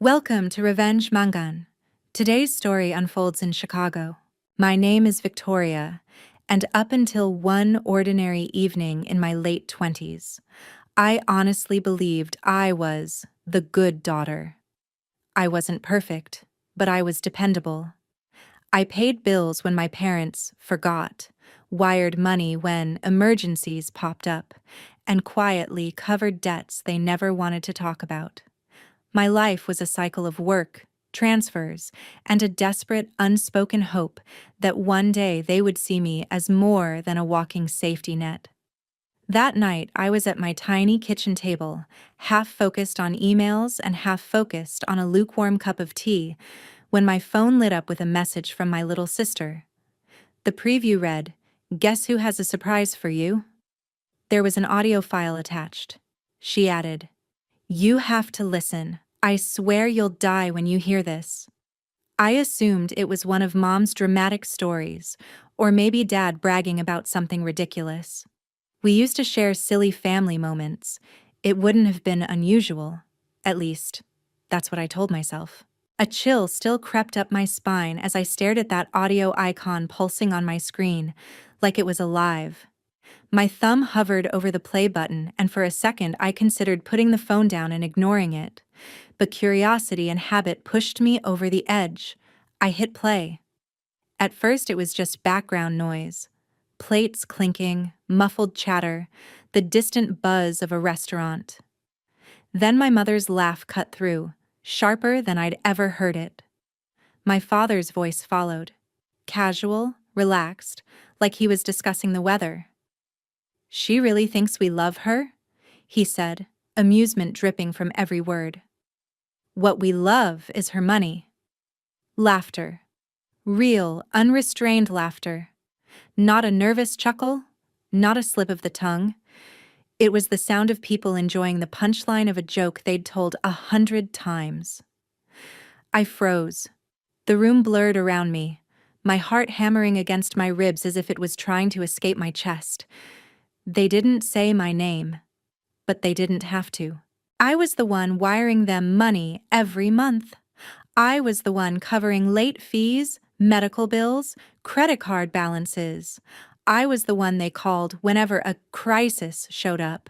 Welcome to Revenge Mangan. Today's story unfolds in Chicago. My name is Victoria, and up until one ordinary evening in my late 20s, I honestly believed I was the good daughter. I wasn't perfect, but I was dependable. I paid bills when my parents forgot, wired money when emergencies popped up, and quietly covered debts they never wanted to talk about. My life was a cycle of work, transfers, and a desperate, unspoken hope that one day they would see me as more than a walking safety net. That night, I was at my tiny kitchen table, half focused on emails and half focused on a lukewarm cup of tea, when my phone lit up with a message from my little sister. The preview read, "Guess who has a surprise for you?" There was an audio file attached. She added, "You have to listen. I swear you'll die when you hear this." I assumed it was one of Mom's dramatic stories, or maybe Dad bragging about something ridiculous. We used to share silly family moments. It wouldn't have been unusual. At least, that's what I told myself. A chill still crept up my spine as I stared at that audio icon pulsing on my screen, like it was alive. My thumb hovered over the play button, and for a second I considered putting the phone down and ignoring it. But curiosity and habit pushed me over the edge. I hit play. At first it was just background noise. Plates clinking, muffled chatter, the distant buzz of a restaurant. Then my mother's laugh cut through, sharper than I'd ever heard it. My father's voice followed. Casual, relaxed, like he was discussing the weather. "She really thinks we love her?" he said, amusement dripping from every word. "What we love is her money." Laughter. Real, unrestrained laughter. Not a nervous chuckle, not a slip of the tongue. It was the sound of people enjoying the punchline of a joke they'd told 100 times. I froze. The room blurred around me, my heart hammering against my ribs as if it was trying to escape my chest. They didn't say my name, but they didn't have to. I was the one wiring them money every month. I was the one covering late fees, medical bills, credit card balances. I was the one they called whenever a crisis showed up.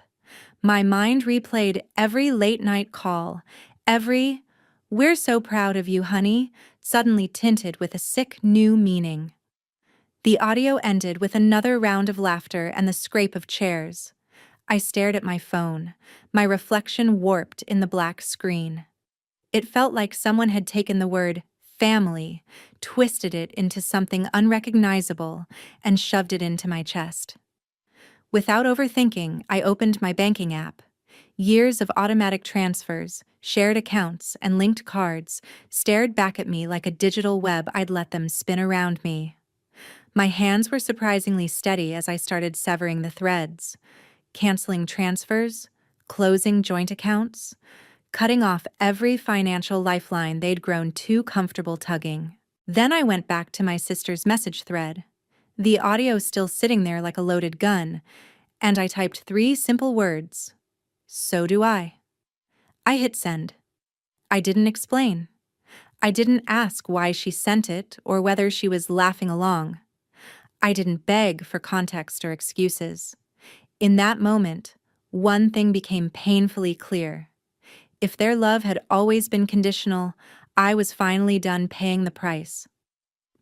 My mind replayed every late-night call, every "We're so proud of you, honey," suddenly tinted with a sick new meaning. The audio ended with another round of laughter and the scrape of chairs. I stared at my phone, my reflection warped in the black screen. It felt like someone had taken the word family, twisted it into something unrecognizable, and shoved it into my chest. Without overthinking, I opened my banking app. Years of automatic transfers, shared accounts, and linked cards stared back at me like a digital web I'd let them spin around me. My hands were surprisingly steady as I started severing the threads, canceling transfers, closing joint accounts, cutting off every financial lifeline they'd grown too comfortable tugging. Then I went back to my sister's message thread, the audio still sitting there like a loaded gun, and I typed 3 simple words: "So do I." I hit send. I didn't explain. I didn't ask why she sent it or whether she was laughing along. I didn't beg for context or excuses. In that moment, one thing became painfully clear. If their love had always been conditional, I was finally done paying the price.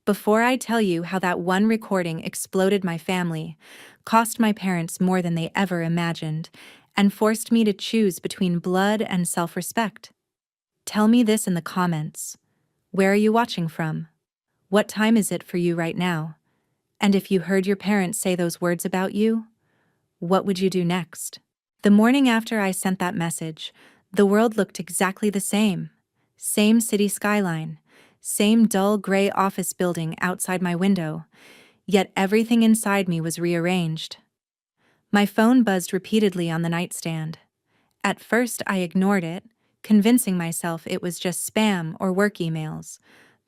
Before I tell you how that one recording exploded my family, cost my parents more than they ever imagined, and forced me to choose between blood and self-respect. Tell me this in the comments. Where are you watching from? What time is it for you right now? And if you heard your parents say those words about you, what would you do next? The morning after I sent that message, the world looked exactly the same. Same city skyline, same dull gray office building outside my window, yet everything inside me was rearranged. My phone buzzed repeatedly on the nightstand. At first I ignored it, convincing myself it was just spam or work emails,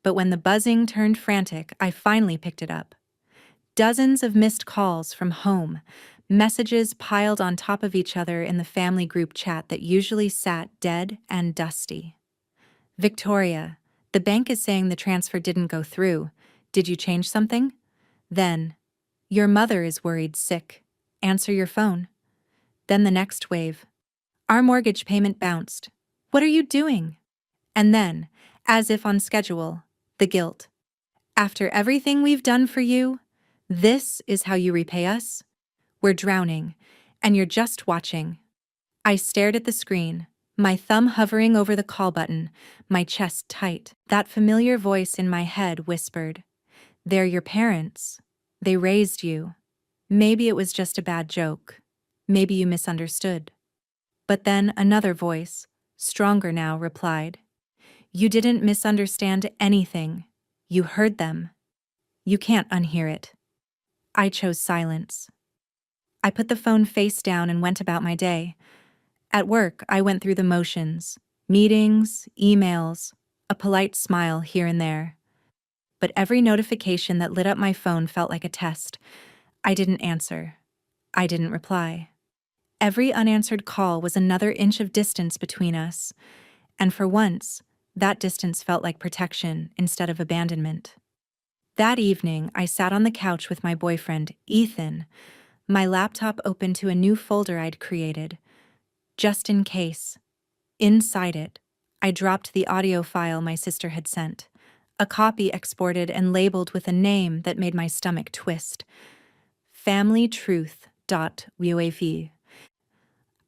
but when the buzzing turned frantic, I finally picked it up. Dozens of missed calls from home, messages piled on top of each other in the family group chat that usually sat dead and dusty. Victoria, the bank is saying the transfer didn't go through. Did you change something? Then, your mother is worried sick. Answer your phone. Then the next wave. Our mortgage payment bounced. What are you doing? And then, as if on schedule, the guilt. After everything we've done for you, this is how you repay us? We're drowning, and you're just watching. I stared at the screen, my thumb hovering over the call button, my chest tight. That familiar voice in my head whispered, "They're your parents. They raised you. Maybe it was just a bad joke. Maybe you misunderstood." But then another voice, stronger now, replied, "You didn't misunderstand anything. You heard them. You can't unhear it." I chose silence. I put the phone face down and went about my day. At work, I went through the motions, meetings, emails, a polite smile here and there. But every notification that lit up my phone felt like a test. I didn't answer. I didn't reply. Every unanswered call was another inch of distance between us, and for once, that distance felt like protection instead of abandonment. That evening, I sat on the couch with my boyfriend, Ethan, my laptop open to a new folder I'd created, just in case. Inside it, I dropped the audio file my sister had sent, a copy exported and labeled with a name that made my stomach twist. FamilyTruth.wav.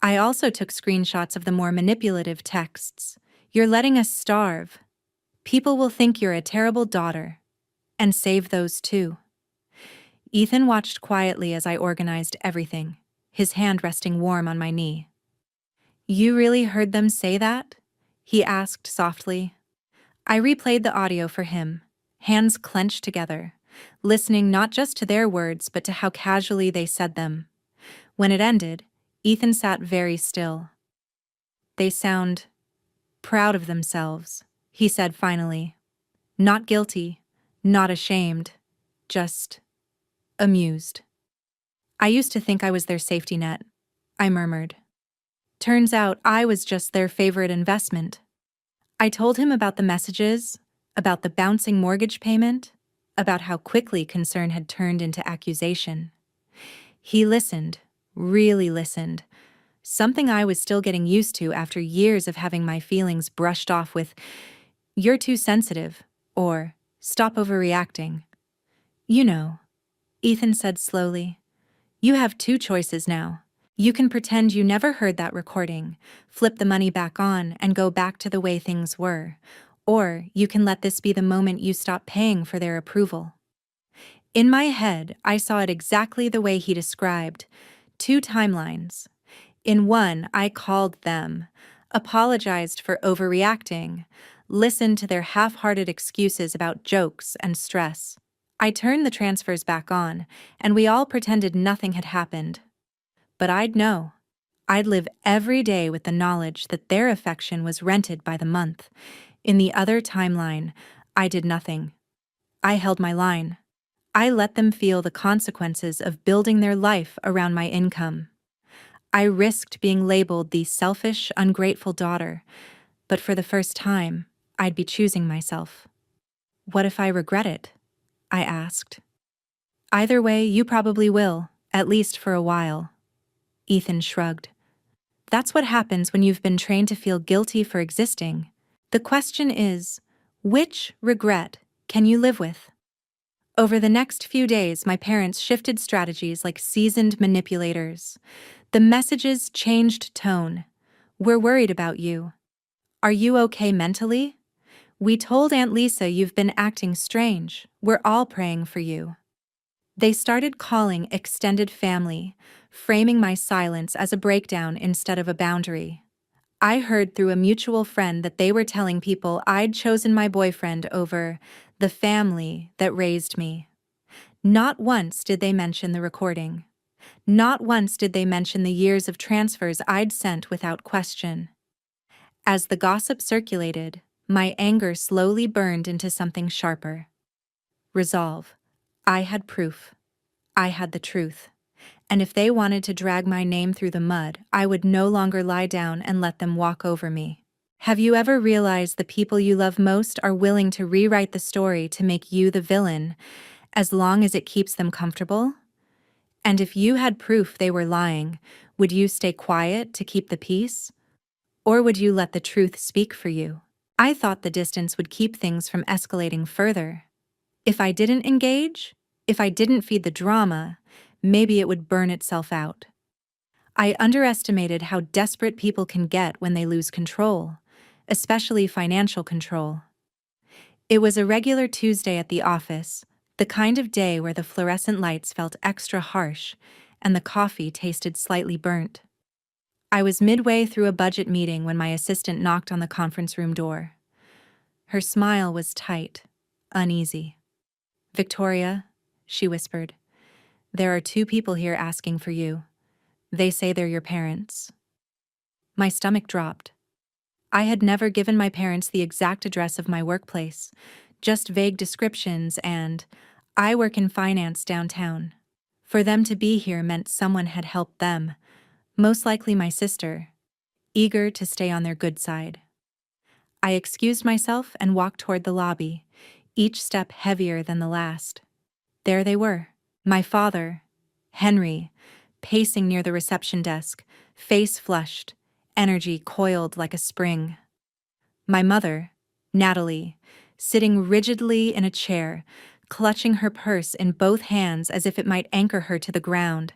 I also took screenshots of the more manipulative texts. "You're letting us starve. People will think you're a terrible daughter." And save those too. Ethan watched quietly as I organized everything, his hand resting warm on my knee. "You really heard them say that?" he asked softly. I replayed the audio for him, hands clenched together, listening not just to their words but to how casually they said them. When it ended, Ethan sat very still. "They sound proud of themselves," he said finally. "Not guilty, not ashamed, just amused." "I used to think I was their safety net," I murmured. "Turns out I was just their favorite investment." I told him about the messages, about the bouncing mortgage payment, about how quickly concern had turned into accusation. He listened, really listened, something I was still getting used to after years of having my feelings brushed off with, "You're too sensitive," or "Stop overreacting." "You know," Ethan said slowly, "you have two choices now. You can pretend you never heard that recording, flip the money back on, and go back to the way things were. Or you can let this be the moment you stop paying for their approval." In my head, I saw it exactly the way he described. Two timelines. In one, I called them, apologized for overreacting, listened to their half-hearted excuses about jokes and stress. I turned the transfers back on, and we all pretended nothing had happened. But I'd know. I'd live every day with the knowledge that their affection was rented by the month. In the other timeline, I did nothing. I held my line. I let them feel the consequences of building their life around my income. I risked being labeled the selfish, ungrateful daughter, but for the first time, I'd be choosing myself. "What if I regret it?" I asked. "Either way, you probably will, at least for a while." Ethan shrugged. "That's what happens when you've been trained to feel guilty for existing. The question is, which regret can you live with?" Over the next few days, my parents shifted strategies like seasoned manipulators. The messages changed tone. "We're worried about you." "Are you okay mentally?" "We told Aunt Lisa you've been acting strange. We're all praying for you." They started calling extended family, framing my silence as a breakdown instead of a boundary. I heard through a mutual friend that they were telling people I'd chosen my boyfriend over the family that raised me. Not once did they mention the recording. Not once did they mention the years of transfers I'd sent without question. As the gossip circulated, my anger slowly burned into something sharper. Resolve. I had proof. I had the truth. And if they wanted to drag my name through the mud, I would no longer lie down and let them walk over me. Have you ever realized the people you love most are willing to rewrite the story to make you the villain, as long as it keeps them comfortable? And if you had proof they were lying, would you stay quiet to keep the peace? Or would you let the truth speak for you? I thought the distance would keep things from escalating further. If I didn't engage, if I didn't feed the drama, maybe it would burn itself out. I underestimated how desperate people can get when they lose control, especially financial control. It was a regular Tuesday at the office, the kind of day where the fluorescent lights felt extra harsh and the coffee tasted slightly burnt. I was midway through a budget meeting when my assistant knocked on the conference room door. Her smile was tight, uneasy. "Victoria," she whispered, "there are 2 people here asking for you. They say they're your parents." My stomach dropped. I had never given my parents the exact address of my workplace, just vague descriptions and, "I work in finance downtown." For them to be here meant someone had helped them, most likely my sister, eager to stay on their good side. I excused myself and walked toward the lobby, each step heavier than the last. There they were, my father, Henry, pacing near the reception desk, face flushed, energy coiled like a spring. My mother, Natalie, sitting rigidly in a chair, clutching her purse in both hands as if it might anchor her to the ground.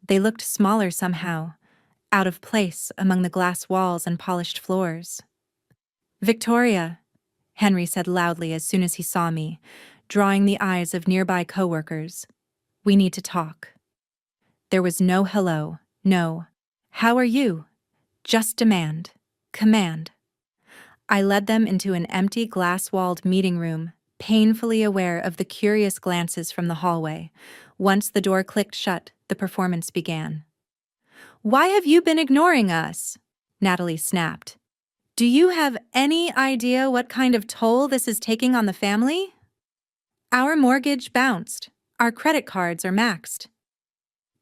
They looked smaller somehow, out of place among the glass walls and polished floors. "Victoria," Henry said loudly as soon as he saw me, drawing the eyes of nearby coworkers. "We need to talk." There was no hello, no, "How are you?" Just demand, command. I led them into an empty glass-walled meeting room, painfully aware of the curious glances from the hallway. Once the door clicked shut, the performance began. "Why have you been ignoring us?" Natalie snapped. "Do you have any idea what kind of toll this is taking on the family? Our mortgage bounced. Our credit cards are maxed.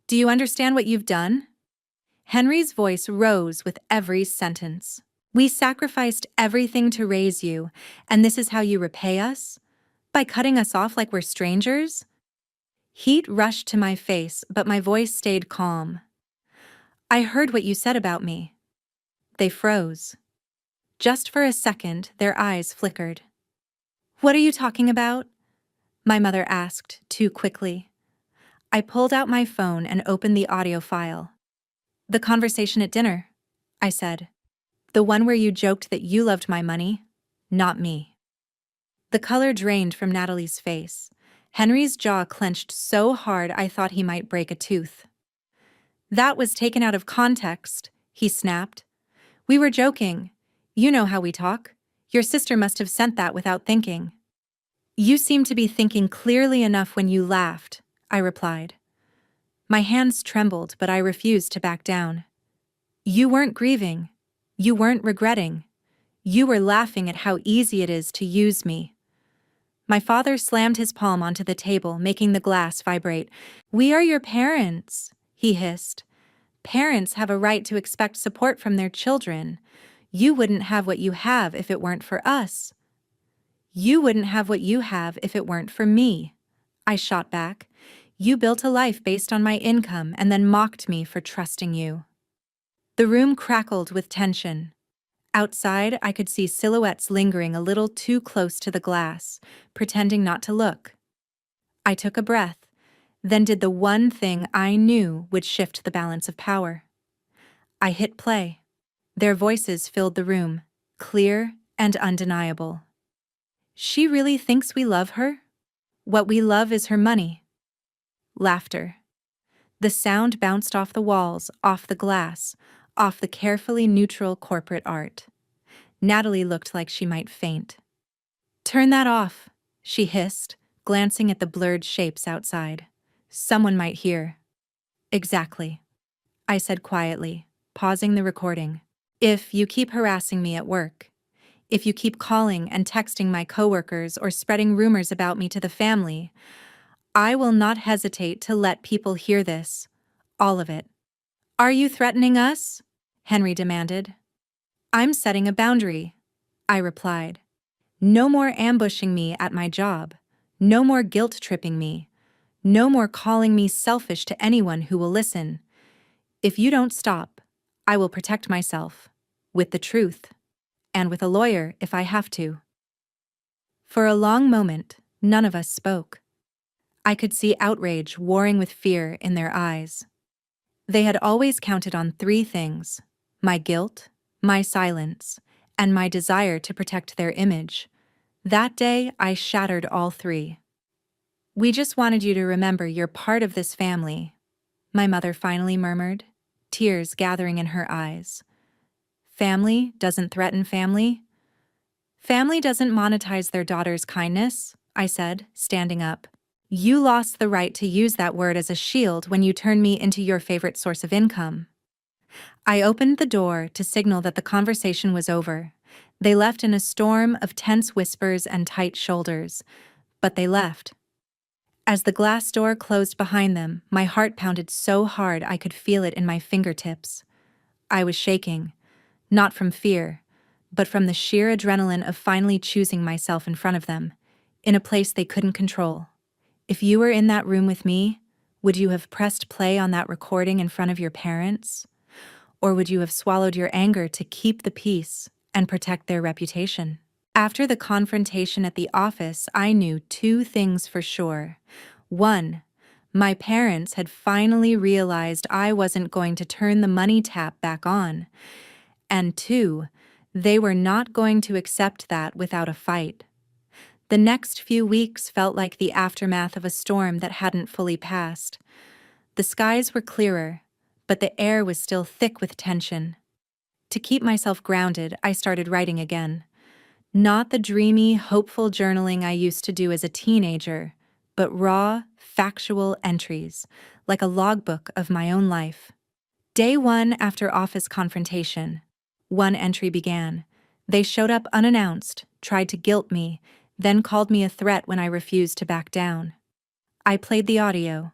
Do you understand what you've done?" Henry's voice rose with every sentence. "We sacrificed everything to raise you, and this is how you repay us? By cutting us off like we're strangers?" Heat rushed to my face, but my voice stayed calm. "I heard what you said about me." They froze. Just for a second, their eyes flickered. "What are you talking about?" my mother asked, too quickly. I pulled out my phone and opened the audio file. "The conversation at dinner," I said. "The one where you joked that you loved my money, not me." The color drained from Natalie's face. Henry's jaw clenched so hard I thought he might break a tooth. "That was taken out of context," he snapped. "We were joking. You know how we talk. Your sister must have sent that without thinking." "You seem to be thinking clearly enough when you laughed," I replied. My hands trembled, but I refused to back down. "You weren't grieving. You weren't regretting. You were laughing at how easy it is to use me." My father slammed his palm onto the table, making the glass vibrate. "We are your parents," he hissed. "Parents have a right to expect support from their children. You wouldn't have what you have if it weren't for us." "You wouldn't have what you have if it weren't for me," I shot back. "You built a life based on my income and then mocked me for trusting you." The room crackled with tension. Outside, I could see silhouettes lingering a little too close to the glass, pretending not to look. I took a breath, then did the one thing I knew would shift the balance of power. I hit play. Their voices filled the room, clear and undeniable. "She really thinks we love her? What we love is her money." Laughter. The sound bounced off the walls, off the glass, off the carefully neutral corporate art. Natalie looked like she might faint. "Turn that off," she hissed, glancing at the blurred shapes outside. "Someone might hear." "Exactly," I said quietly, pausing the recording. "If you keep harassing me at work, if you keep calling and texting my coworkers or spreading rumors about me to the family, I will not hesitate to let people hear this, all of it." "Are you threatening us?" Henry demanded. I'm setting a boundary, I replied. No more ambushing me at my job. No more guilt-tripping me. No more calling me selfish to anyone who will listen. If you don't stop, I will protect myself. With the truth. And with a lawyer if I have to. For a long moment, none of us spoke. I could see outrage warring with fear in their eyes. They had always counted on three things: my guilt, my silence, and my desire to protect their image. That day, I shattered all three. We just wanted you to remember you're part of this family, my mother finally murmured, tears gathering in her eyes. Family doesn't threaten family. Family doesn't monetize their daughter's kindness, I said, standing up. You lost the right to use that word as a shield when you turned me into your favorite source of income. I opened the door to signal that the conversation was over. They left in a storm of tense whispers and tight shoulders, but they left. As the glass door closed behind them, my heart pounded so hard I could feel it in my fingertips. I was shaking, not from fear, but from the sheer adrenaline of finally choosing myself in front of them, in a place they couldn't control. If you were in that room with me, would you have pressed play on that recording in front of your parents? Or would you have swallowed your anger to keep the peace and protect their reputation? After the confrontation at the office, I knew two things for sure. One, my parents had finally realized I wasn't going to turn the money tap back on. And two, they were not going to accept that without a fight. The next few weeks felt like the aftermath of a storm that hadn't fully passed. The skies were clearer, but the air was still thick with tension. To keep myself grounded, I started writing again. Not the dreamy, hopeful journaling I used to do as a teenager, but raw, factual entries, like a logbook of my own life. Day 1 after office confrontation. One entry began. They showed up unannounced, tried to guilt me, then called me a threat when I refused to back down. I played the audio.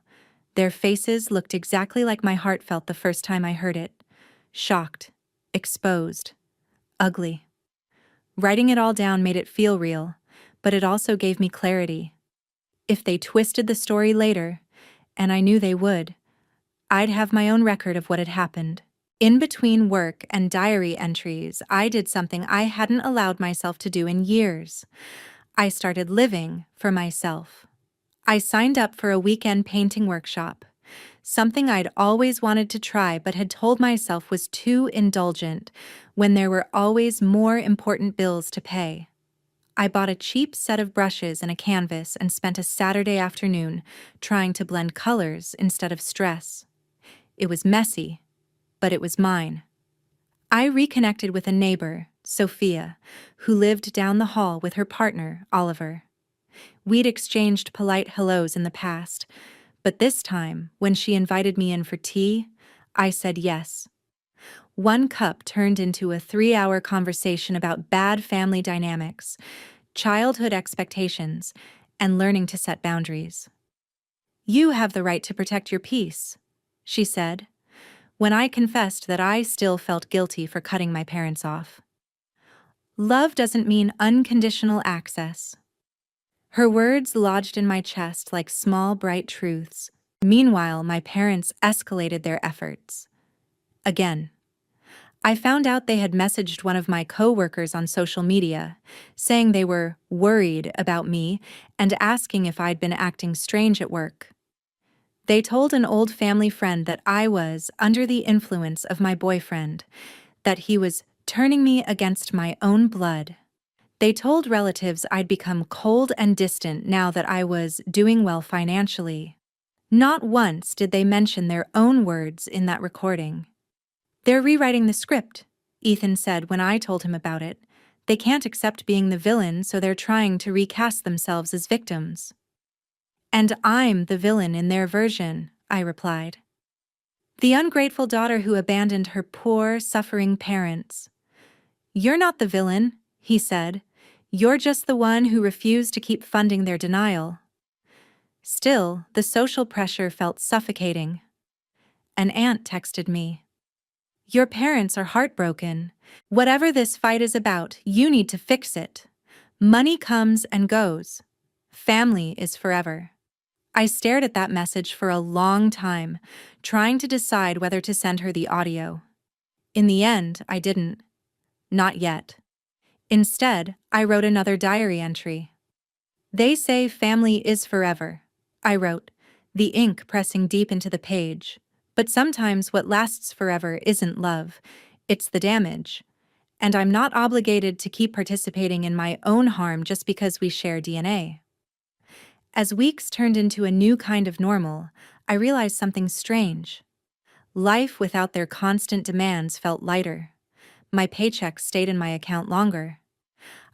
Their faces looked exactly like my heart felt the first time I heard it. Shocked, exposed, ugly. Writing it all down made it feel real, but it also gave me clarity. If they twisted the story later, and I knew they would, I'd have my own record of what had happened. In between work and diary entries, I did something I hadn't allowed myself to do in years. I started living for myself. I signed up for a weekend painting workshop, something I'd always wanted to try but had told myself was too indulgent when there were always more important bills to pay. I bought a cheap set of brushes and a canvas and spent a Saturday afternoon trying to blend colors instead of stress. It was messy, but it was mine. I reconnected with a neighbor, Sophia, who lived down the hall with her partner, Oliver. We'd exchanged polite hellos in the past, but this time, when she invited me in for tea, I said yes. One cup turned into a 3-hour conversation about bad family dynamics, childhood expectations, and learning to set boundaries. You have the right to protect your peace, she said, when I confessed that I still felt guilty for cutting my parents off. Love doesn't mean unconditional access. Her words lodged in my chest like small, bright truths. Meanwhile, my parents escalated their efforts. Again. I found out they had messaged one of my co-workers on social media, saying they were worried about me and asking if I'd been acting strange at work. They told an old family friend that I was under the influence of my boyfriend, that he was turning me against my own blood. They told relatives I'd become cold and distant now that I was doing well financially. Not once did they mention their own words in that recording. They're rewriting the script, Ethan said when I told him about it. They can't accept being the villain, so they're trying to recast themselves as victims. And I'm the villain in their version, I replied. The ungrateful daughter who abandoned her poor, suffering parents. You're not the villain, he said. You're just the one who refused to keep funding their denial. Still, the social pressure felt suffocating. An aunt texted me. Your parents are heartbroken. Whatever this fight is about, you need to fix it. Money comes and goes. Family is forever. I stared at that message for a long time, trying to decide whether to send her the audio. In the end, I didn't. Not yet. Instead, I wrote another diary entry. They say family is forever, I wrote, the ink pressing deep into the page. But sometimes what lasts forever isn't love, it's the damage. And I'm not obligated to keep participating in my own harm just because we share DNA. As weeks turned into a new kind of normal, I realized something strange. Life without their constant demands felt lighter. My paycheck stayed in my account longer.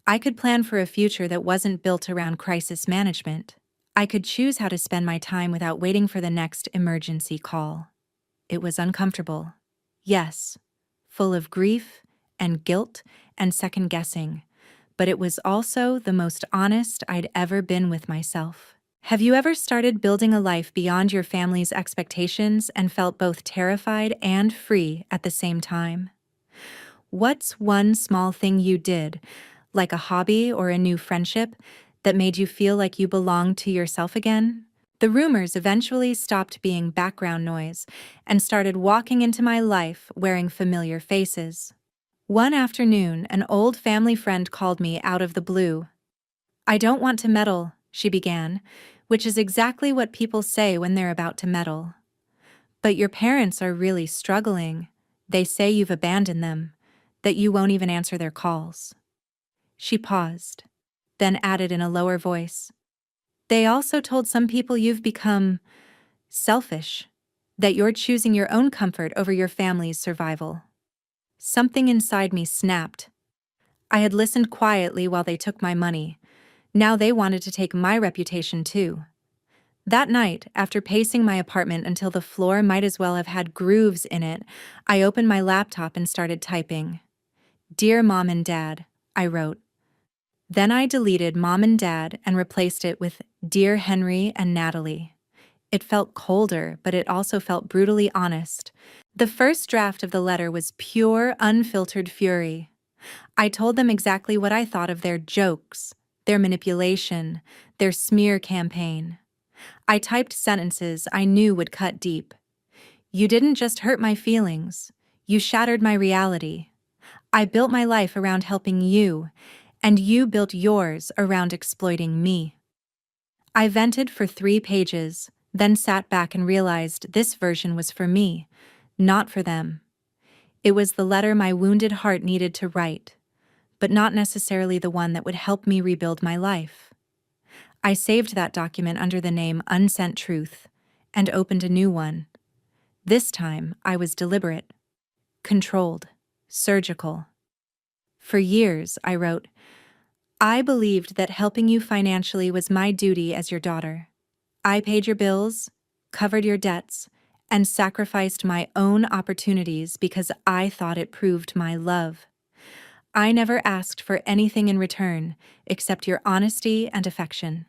I could plan for a future that wasn't built around crisis management. I could choose how to spend my time without waiting for the next emergency call. It was uncomfortable. Yes, full of grief and guilt and second-guessing, but it was also the most honest I'd ever been with myself. Have you ever started building a life beyond your family's expectations and felt both terrified and free at the same time? What's one small thing you did, like a hobby or a new friendship, that made you feel like you belonged to yourself again? The rumors eventually stopped being background noise and started walking into my life wearing familiar faces. One afternoon, an old family friend called me out of the blue. "I don't want to meddle," she began, which is exactly what people say when they're about to meddle. "But your parents are really struggling. They say you've abandoned them, that you won't even answer their calls." She paused, then added in a lower voice, "They also told some people you've become selfish, that you're choosing your own comfort over your family's survival." Something inside me snapped. I had listened quietly while they took my money. Now they wanted to take my reputation too. That night, after pacing my apartment until the floor might as well have had grooves in it, I opened my laptop and started typing. "Dear Mom and Dad," I wrote. Then I deleted Mom and Dad and replaced it with "Dear Henry and Natalie." It felt colder, but it also felt brutally honest. The first draft of the letter was pure, unfiltered fury. I told them exactly what I thought of their jokes, their manipulation, their smear campaign. I typed sentences I knew would cut deep. "You didn't just hurt my feelings. You shattered my reality. I built my life around helping you, and you built yours around exploiting me." I vented for 3 pages, then sat back and realized this version was for me, not for them. It was the letter my wounded heart needed to write, but not necessarily the one that would help me rebuild my life. I saved that document under the name Unsent Truth and opened a new one. This time, I was deliberate, controlled, surgical. For years, I wrote, "I believed that helping you financially was my duty as your daughter. I paid your bills, covered your debts, and sacrificed my own opportunities because I thought it proved my love. I never asked for anything in return except your honesty and affection."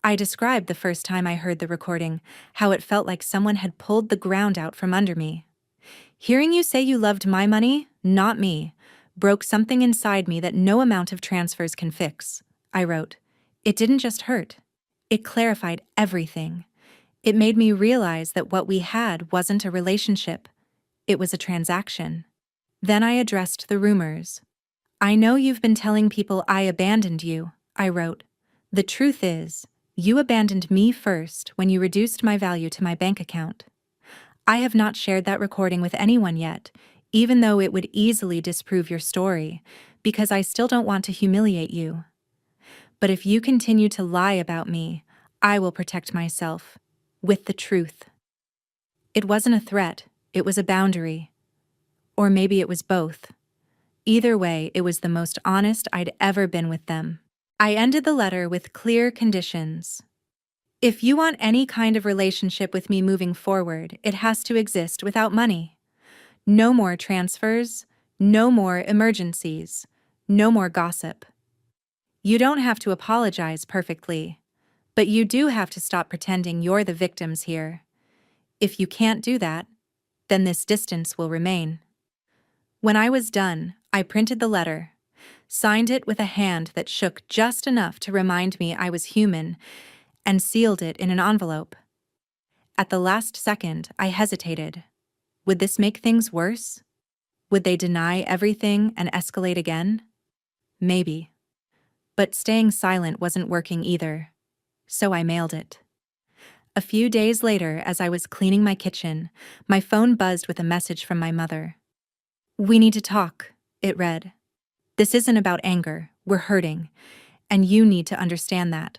I described the first time I heard the recording, how it felt like someone had pulled the ground out from under me. "Hearing you say you loved my money, not me, broke something inside me that no amount of transfers can fix," I wrote. "It didn't just hurt. It clarified everything. It made me realize that what we had wasn't a relationship. It was a transaction." Then I addressed the rumors. "I know you've been telling people I abandoned you," I wrote. "The truth is, you abandoned me first when you reduced my value to my bank account. I have not shared that recording with anyone yet, even though it would easily disprove your story, because I still don't want to humiliate you. But if you continue to lie about me, I will protect myself with the truth." It wasn't a threat, it was a boundary. Or maybe it was both. Either way, it was the most honest I'd ever been with them. I ended the letter with clear conditions. "If you want any kind of relationship with me moving forward, it has to exist without money. No more transfers, no more emergencies, no more gossip. You don't have to apologize perfectly, but you do have to stop pretending you're the victims here. If you can't do that, then this distance will remain. When I was done, I printed the letter, signed it with a hand that shook just enough to remind me I was human, and sealed it in an envelope. At the last second, I hesitated. Would this make things worse? Would they deny everything and escalate again? Maybe. But staying silent wasn't working either, so I mailed it. A few days later, as I was cleaning my kitchen, my phone buzzed with a message from my mother. "We need to talk," it read. "This isn't about anger, we're hurting, and you need to understand that."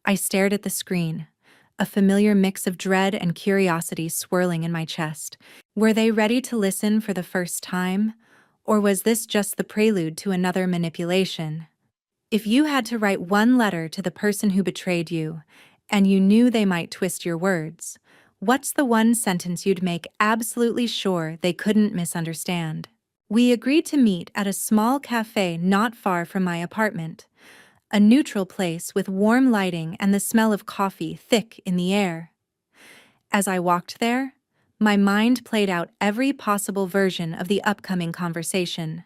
I stared at the screen, a familiar mix of dread and curiosity swirling in my chest. Were they ready to listen for the first time, or was this just the prelude to another manipulation? If you had to write one letter to the person who betrayed you, and you knew they might twist your words, what's the one sentence you'd make absolutely sure they couldn't misunderstand? We agreed to meet at a small cafe not far from my apartment, a neutral place with warm lighting and the smell of coffee thick in the air. As I walked there, my mind played out every possible version of the upcoming conversation.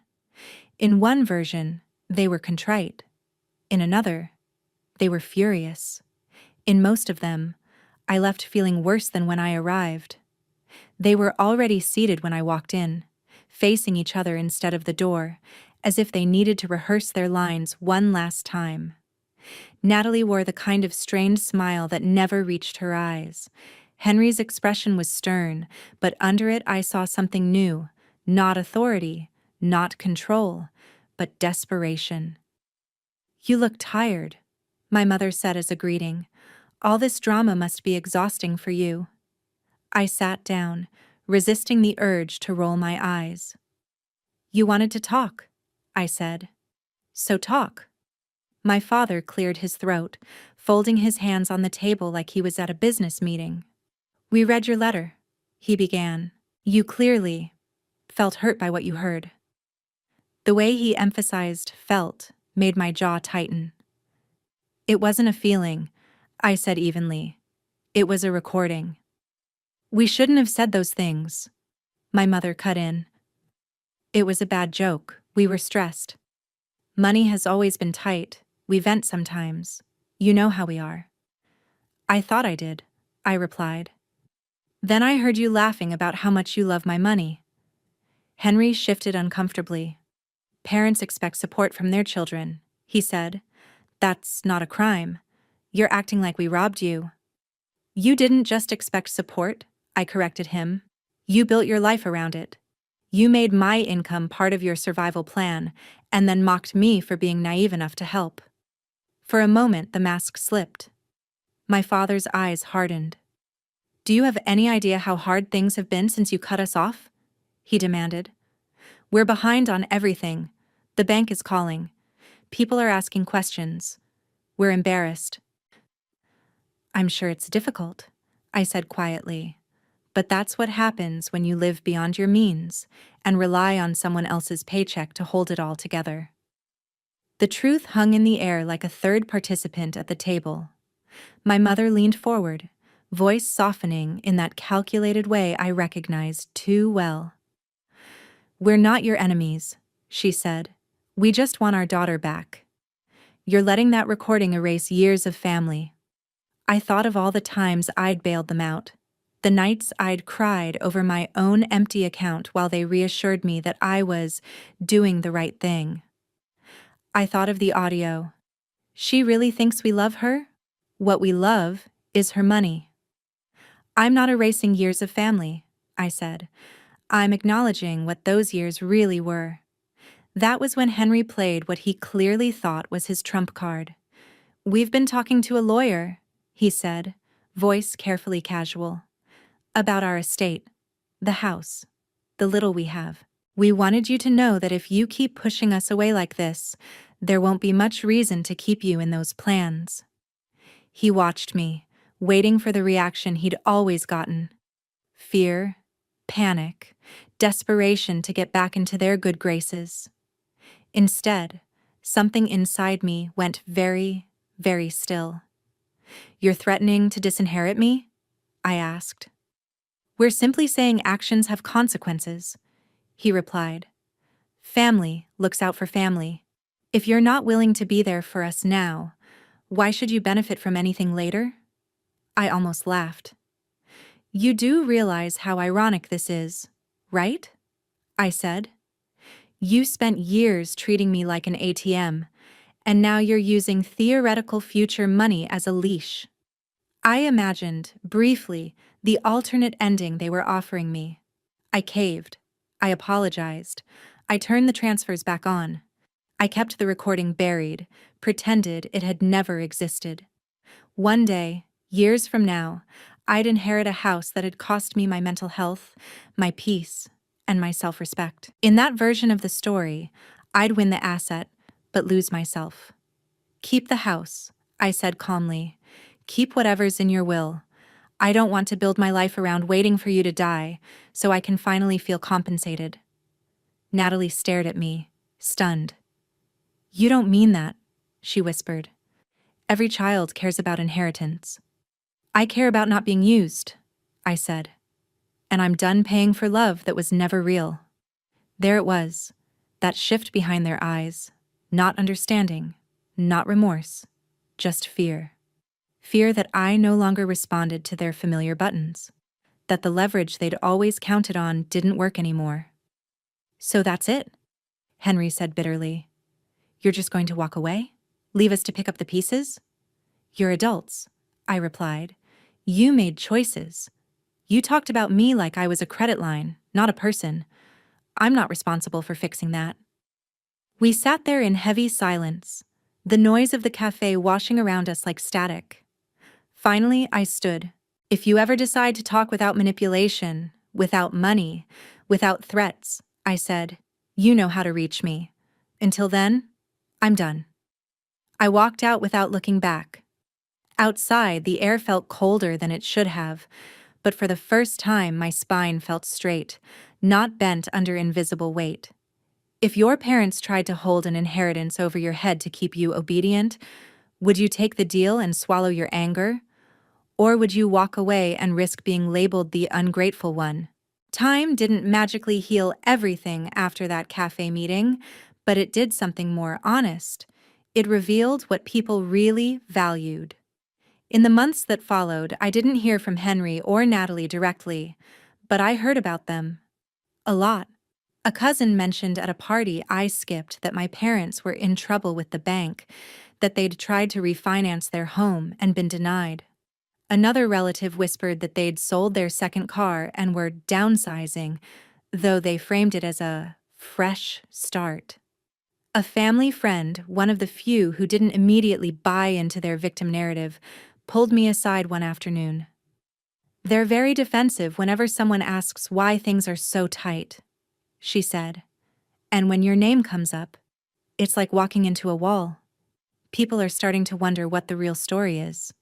In one version, they were contrite. In another, they were furious. In most of them, I left feeling worse than when I arrived. They were already seated when I walked in, facing each other instead of the door, as if they needed to rehearse their lines one last time. Natalie wore the kind of strained smile that never reached her eyes. Henry's expression was stern, but under it I saw something new, not authority, not control, but desperation. "You look tired," my mother said as a greeting. "All this drama must be exhausting for you." I sat down, resisting the urge to roll my eyes. "You wanted to talk," I said. "So talk." My father cleared his throat, folding his hands on the table like he was at a business meeting. "We read your letter," he began. "You clearly felt hurt by what you heard." The way he emphasized "felt" made my jaw tighten. "It wasn't a feeling," I said evenly. "It was a recording." "We shouldn't have said those things," my mother cut in. "It was a bad joke. We were stressed. Money has always been tight. We vent sometimes. You know how we are." "I thought I did," I replied. "Then I heard you laughing about how much you love my money." Henry shifted uncomfortably. "Parents expect support from their children," he said. "That's not a crime. You're acting like we robbed you." "You didn't just expect support," I corrected him. "You built your life around it. You made my income part of your survival plan, and then mocked me for being naive enough to help." For a moment, the mask slipped. My father's eyes hardened. "Do you have any idea how hard things have been since you cut us off?" he demanded. "We're behind on everything. The bank is calling. People are asking questions. We're embarrassed." "I'm sure it's difficult," I said quietly. "But that's what happens when you live beyond your means and rely on someone else's paycheck to hold it all together." The truth hung in the air like a third participant at the table. My mother leaned forward, voice softening in that calculated way I recognized too well. "We're not your enemies," she said. "We just want our daughter back. You're letting that recording erase years of family." I thought of all the times I'd bailed them out, the nights I'd cried over my own empty account while they reassured me that I was doing the right thing. I thought of the audio. "She really thinks we love her? What we love is her money." "I'm not erasing years of family," I said. "I'm acknowledging what those years really were." That was when Henry played what he clearly thought was his trump card. "We've been talking to a lawyer," he said, voice carefully casual, "about our estate, the house, the little we have. We wanted you to know that if you keep pushing us away like this, there won't be much reason to keep you in those plans." He watched me, waiting for the reaction he'd always gotten. Fear, panic, desperation to get back into their good graces. Instead, something inside me went very, very still. "You're threatening to disinherit me?" I asked. We're simply saying actions have consequences, he replied. Family looks out for family. If you're not willing to be there for us now, why should you benefit from anything later? I almost laughed. You do realize how ironic this is, right? I said. You spent years treating me like an ATM, and now you're using theoretical future money as a leash. I imagined, briefly, the alternate ending they were offering me. I caved. I apologized. I turned the transfers back on. I kept the recording buried, pretended it had never existed. One day, years from now, I'd inherit a house that had cost me my mental health, my peace, and my self-respect. In that version of the story, I'd win the asset, but lose myself. Keep the house, I said calmly. Keep whatever's in your will. I don't want to build my life around waiting for you to die, so I can finally feel compensated. Natalie stared at me, stunned. You don't mean that, she whispered. Every child cares about inheritance. I care about not being used, I said. And I'm done paying for love that was never real. There it was, that shift behind their eyes. Not understanding, not remorse, just fear. Fear that I no longer responded to their familiar buttons, that the leverage they'd always counted on didn't work anymore. So that's it, Henry said bitterly. You're just going to walk away? Leave us to pick up the pieces? You're adults, I replied. You made choices. You talked about me like I was a credit line, not a person. I'm not responsible for fixing that. We sat there in heavy silence, the noise of the cafe washing around us like static. Finally, I stood. If you ever decide to talk without manipulation, without money, without threats, I said, you know how to reach me. Until then, I'm done. I walked out without looking back. Outside, the air felt colder than it should have, but for the first time my spine felt straight, not bent under invisible weight. If your parents tried to hold an inheritance over your head to keep you obedient, would you take the deal and swallow your anger? Or would you walk away and risk being labeled the ungrateful one? Time didn't magically heal everything after that cafe meeting, but it did something more honest. It revealed what people really valued. In the months that followed, I didn't hear from Henry or Natalie directly, but I heard about them. A lot. A cousin mentioned at a party I skipped that my parents were in trouble with the bank, that they'd tried to refinance their home and been denied. Another relative whispered that they'd sold their second car and were downsizing, though they framed it as a fresh start. A family friend, one of the few who didn't immediately buy into their victim narrative, pulled me aside one afternoon. They're very defensive whenever someone asks why things are so tight, she said. And when your name comes up, it's like walking into a wall. People are starting to wonder what the real story is.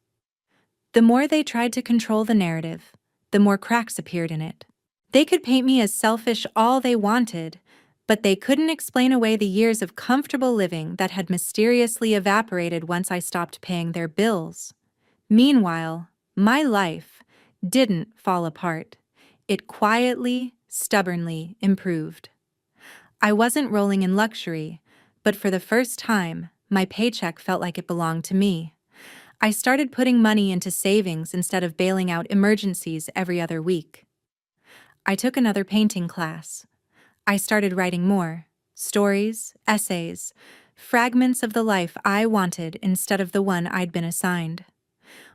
The more they tried to control the narrative, the more cracks appeared in it. They could paint me as selfish all they wanted, but they couldn't explain away the years of comfortable living that had mysteriously evaporated once I stopped paying their bills. Meanwhile, my life didn't fall apart. It quietly, stubbornly improved. I wasn't rolling in luxury, but for the first time, my paycheck felt like it belonged to me. I started putting money into savings instead of bailing out emergencies every other week. I took another painting class. I started writing more, stories, essays, fragments of the life I wanted instead of the one I'd been assigned.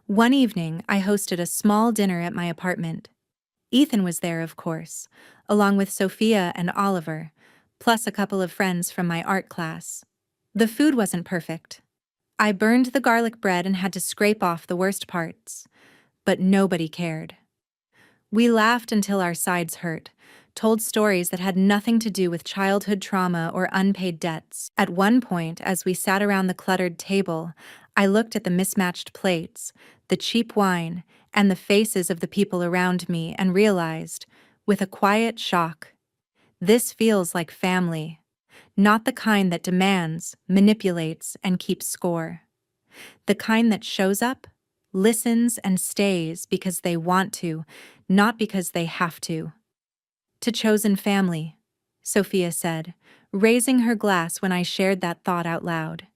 One evening, I hosted a small dinner at my apartment. Ethan was there, of course, along with Sophia and Oliver, plus a couple of friends from my art class. The food wasn't perfect. I burned the garlic bread and had to scrape off the worst parts, but nobody cared. We laughed until our sides hurt, told stories that had nothing to do with childhood trauma or unpaid debts. At one point, as we sat around the cluttered table, I looked at the mismatched plates, the cheap wine, and the faces of the people around me and realized, with a quiet shock, this feels like family, not the kind that demands, manipulates, and keeps score. The kind that shows up listens and stays because they want to, not because they have to. To chosen family, Sophia said, raising her glass when I shared that thought out loud.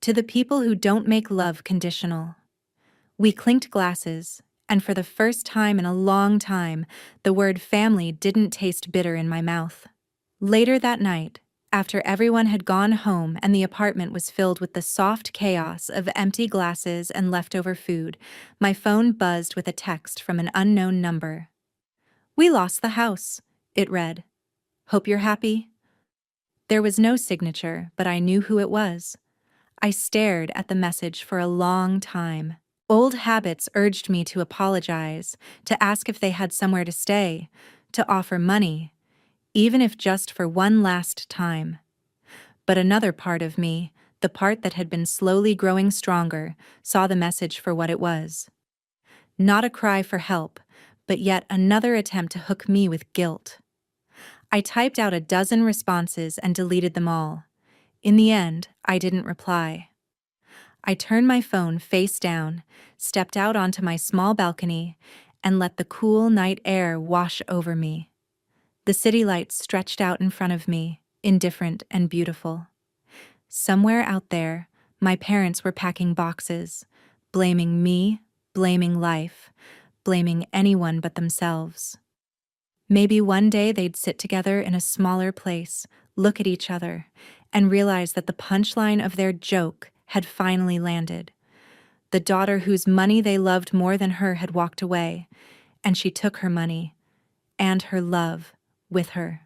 To the people who don't make love conditional. We clinked glasses, and for the first time in a long time, the word family didn't taste bitter in my mouth. Later that night, after everyone had gone home and the apartment was filled with the soft chaos of empty glasses and leftover food, my phone buzzed with a text from an unknown number. "We lost the house," it read. "Hope you're happy." There was no signature, but I knew who it was. I stared at the message for a long time. Old habits urged me to apologize, to ask if they had somewhere to stay, to offer money, even if just for one last time. But another part of me, the part that had been slowly growing stronger, saw the message for what it was. Not a cry for help, but yet another attempt to hook me with guilt. I typed out a dozen responses and deleted them all. In the end, I didn't reply. I turned my phone face down, stepped out onto my small balcony, and let the cool night air wash over me. The city lights stretched out in front of me, indifferent and beautiful. Somewhere out there, my parents were packing boxes, blaming me, blaming life, blaming anyone but themselves. Maybe one day they'd sit together in a smaller place, look at each other, and realize that the punchline of their joke had finally landed. The daughter whose money they loved more than her had walked away, and she took her money, and her love, with her.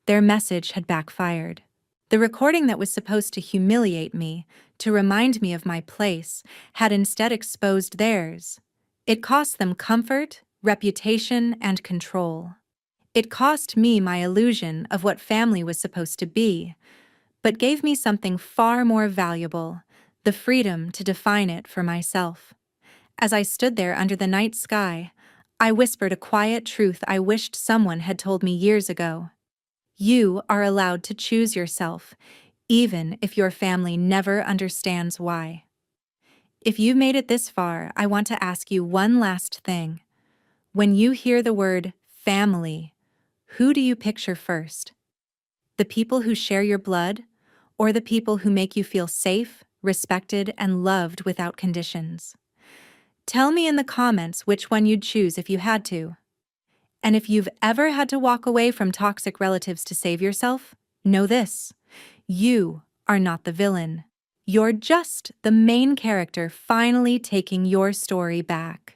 Their message had backfired. The recording that was supposed to humiliate me, to remind me of my place, had instead exposed theirs. It cost them comfort, reputation, and control. It cost me my illusion of what family was supposed to be, but gave me something far more valuable, the freedom to define it for myself. As I stood there under the night sky, I whispered a quiet truth I wished someone had told me years ago. You are allowed to choose yourself, even if your family never understands why. If you've made it this far, I want to ask you one last thing. When you hear the word family, who do you picture first? The people who share your blood, or the people who make you feel safe, respected, and loved without conditions? Tell me in the comments which one you'd choose if you had to. And if you've ever had to walk away from toxic relatives to save yourself, know this: you are not the villain. You're just the main character finally taking your story back.